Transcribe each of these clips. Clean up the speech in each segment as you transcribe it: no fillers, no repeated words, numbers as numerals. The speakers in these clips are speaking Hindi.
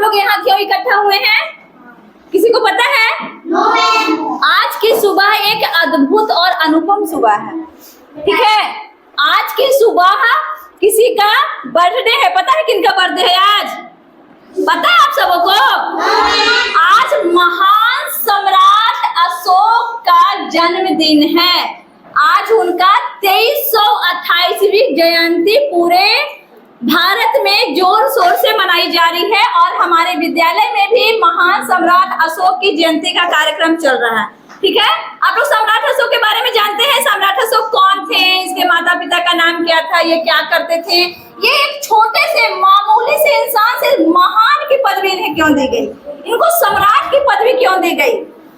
लोग यहाँ क्यों इकट्ठा हुए हैं? किसी को पता है? आज की सुबह एक अद्भुत और अनुपम सुबह है, ठीक है। आज की सुबह किसी का बर्थडे है। पता है किनका बर्थडे है आज? पता है आप सबों को? आज महान सम्राट अशोक का जन्मदिन है। आज उनका 2328वीं जयंती पूरे भारत में जोर शोर से मनाई जा रही है और हमारे विद्यालय में भी महान सम्राट अशोक की जयंती का कार्यक्रम चल रहा है, ठीक है। आप लोग सम्राट अशोक के बारे में जानते हैं? सम्राट अशोक कौन थे? इसके माता पिता का नाम क्या था? ये क्या करते थे? ये एक छोटे से मामूली से इंसान से महान की पदवी इन्हें क्यों दी गई? इनको सम्राट की पदवी क्यों दी गई?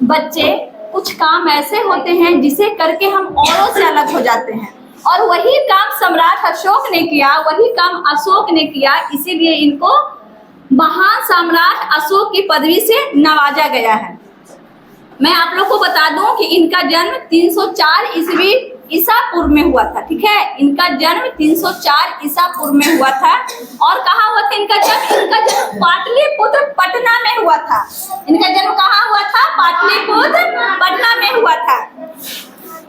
बच्चे, कुछ काम ऐसे होते हैं जिसे करके हम औरों से अलग हो जाते हैं और वही काम सम्राट अशोक ने किया, वही काम अशोक ने किया, इसीलिए इनको महान सम्राट अशोक की पदवी से नवाजा गया है। मैं आप लोग को बता दूं कि इनका जन्म 304 ईस्वी ईसा पूर्व में हुआ था, ठीक है। इनका जन्म 304 ईसा पूर्व में हुआ था और कहाँ हुआ था इनका जन्म? इनका जन्म पाटलिपुत्र पटना में हुआ था। इनका जन्म कहाँ हुआ था? पाटलिपुत्र पटना में हुआ था।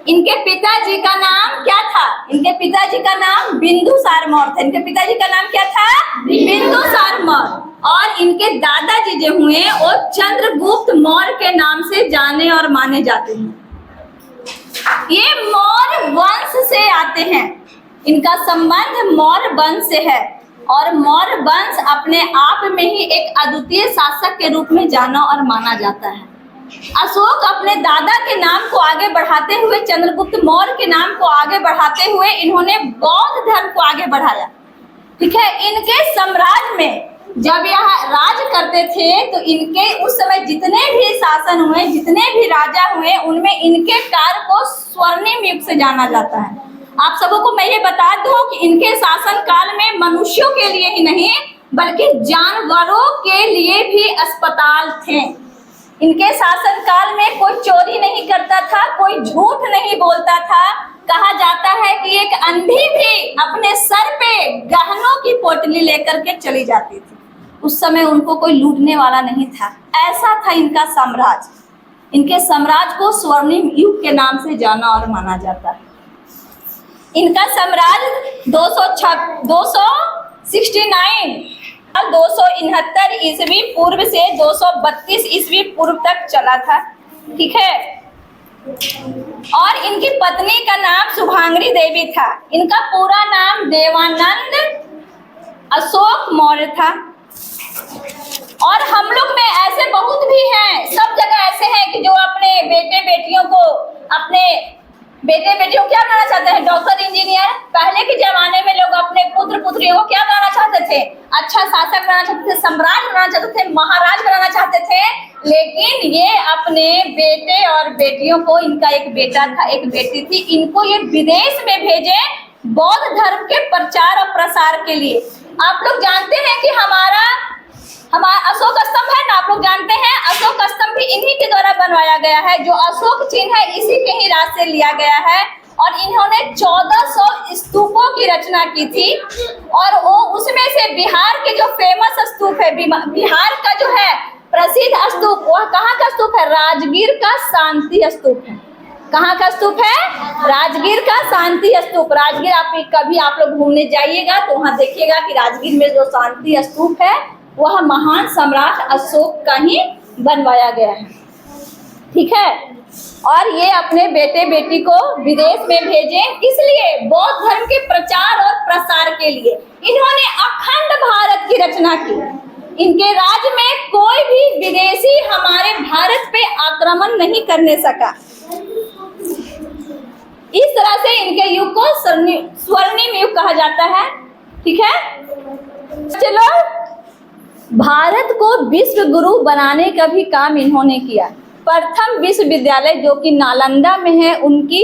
इनके पिताजी का नाम क्या था? इनके पिताजी का नाम बिंदुसार मौर्य था। इनके पिताजी का नाम क्या था? बिंदुसार मौर्य। और इनके दादाजी जो हुए वो चंद्रगुप्त मौर्य के नाम से जाने और माने जाते हैं। ये मौर्य वंश से आते हैं, इनका संबंध मौर्य वंश से है और मौर्य वंश अपने आप में ही एक अद्वितीय शासक के रूप में जाना और माना जाता है। अशोक अपने दादा के नाम को आगे बढ़ाते हुए, चंद्रगुप्त मौर्य के नाम को आगे बढ़ाते हुए इन्होंने बौद्ध धर्म को आगे बढ़ाया, ठीक है। इनके साम्राज्य में जब यह राज करते थे तो इनके उस समय जितने भी शासन हुए, जितने भी राजा हुए, उनमें इनके कार्य को स्वर्णिम युग से जाना जाता है। आप सबों को मैं ये बता दूं कि इनके शासन काल में मनुष्यों के लिए ही नहीं बल्कि जानवरों के लिए भी अस्पताल थे। इनके शासन काल में कोई चोरी नहीं करता था, कोई झूठ नहीं बोलता था। कहा जाता है कि एक अंधी भी अपने सर पे गहनों की पोटली लेकर के चली जाती थी। उस समय उनको कोई लूटने वाला नहीं था। ऐसा था इनका साम्राज्य। इनके साम्राज्य को स्वर्णिम युग के नाम से जाना और माना जाता है। इनका साम्राज्य 269 ईस्वी पूर्व से 232 ईस्वी पूर्व तक चला था, ठीक है। और इनकी पत्नी का नाम शुभांगी देवी था। इनका पूरा नाम देवानंद अशोक मौर्य था। और हम लोग में ऐसे बहुत भी हैं, सब जगह ऐसे हैं कि जो अपने बेटे बेटियों को क्या बनाना चाहते हैं? Doctor, engineer. पहले के जमाने में लोग अपने पुत्र पुत्रियों को क्या बनाना चाहते थे? अच्छा शासक बनाना चाहते थे, सम्राट बनाना चाहते थे, महाराज बनाना चाहते थे। लेकिन ये अपने बेटे और बेटियों को, इनका एक बेटा था, एक बेटी थी, इनको ये विदेश में भेजे बौद्ध धर्म के प्रचार और प्रसार के लिए। आप लोग जानते हैं कि हमारा अशोक स्तंभ है ना, आप लोग जानते हैं अशोक स्तंभ भी इन्हीं के द्वारा बनवाया गया है। जो अशोक चिन्ह है इसी के ही राज से लिया गया है और इन्होंने 1400 स्तूपों की रचना की थी और वो उसमें से बिहार के जो फेमस स्तूप है, बिहार का जो है प्रसिद्ध स्तूप, वह कहाँ का स्तूप है? राजगीर का शांति स्तूप है। कहाँ का स्तूप है? राजगीर का शांति स्तूप। राजगीर कभी आप लोग घूमने जाइएगा तो वहाँ देखिएगा कि राजगीर में जो शांति स्तूप है वह महान सम्राट अशोक का ही बनवाया गया है, ठीक है। और ये अपने बेटे बेटी को विदेश में भेजे, इसलिए बौद्ध धर्म के प्रचार और प्रसार के लिए। इन्होंने अखंड भारत की रचना की। इनके राज्य में कोई भी विदेशी हमारे भारत पे आक्रमण नहीं करने सका। इस तरह से इनके युग को स्वर्णिम युग कहा जाता है, ठीक है। चलो, भारत को विश्व गुरु बनाने का भी काम इन्होंने किया। प्रथम विश्वविद्यालय जो कि नालंदा में है, उनकी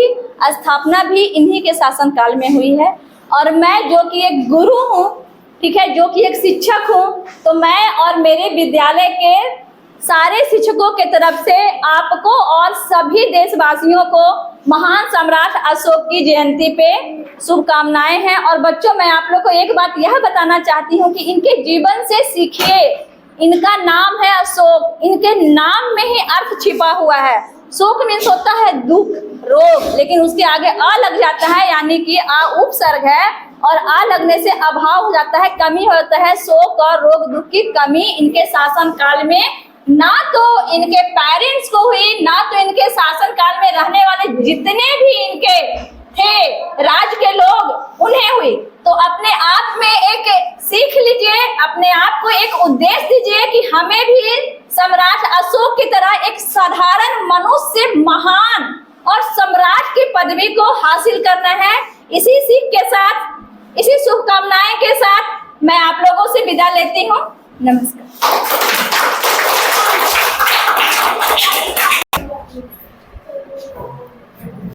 स्थापना भी इन्हीं के शासनकाल में हुई है। और मैं जो कि एक गुरु हूँ, ठीक है, जो कि एक शिक्षक हूँ, तो मैं और मेरे विद्यालय के सारे शिक्षकों के तरफ से आपको और सभी देशवासियों को महान सम्राट अशोक की जयंती पे शुभकामनाएं हैं। और बच्चों, मैं आप लोग को एक बात यह बताना चाहती हूँ कि इनके जीवन से सीखिए इनका नाम है अशोक, इनके नाम में ही अर्थ छिपा हुआ है। शोक मीन्स होता है दुख, रोग, लेकिन उसके आगे अ लग जाता है, यानी कि अ उपसर्ग है और आ लगने से अभाव हो जाता है, कमी होता है। शोक और रोग दुख की कमी इनके शासन काल में ना तो इनके पेरेंट्स को हुई, ना तो इनके शासन काल में रहने वाले जितने भी इनके थे राज के लोग उन्हें हुई। तो अपने आप में एक सीख लीजिए, अपने आप को एक उद्देश्य दीजिए कि हमें भी सम्राट अशोक की तरह एक साधारण मनुष्य महान और सम्राट की पदवी को हासिल करना है। इसी सीख के साथ, इसी शुभकामनाएं के साथ मैं आप लोगों से विदा लेती हूँ। नमस्कार।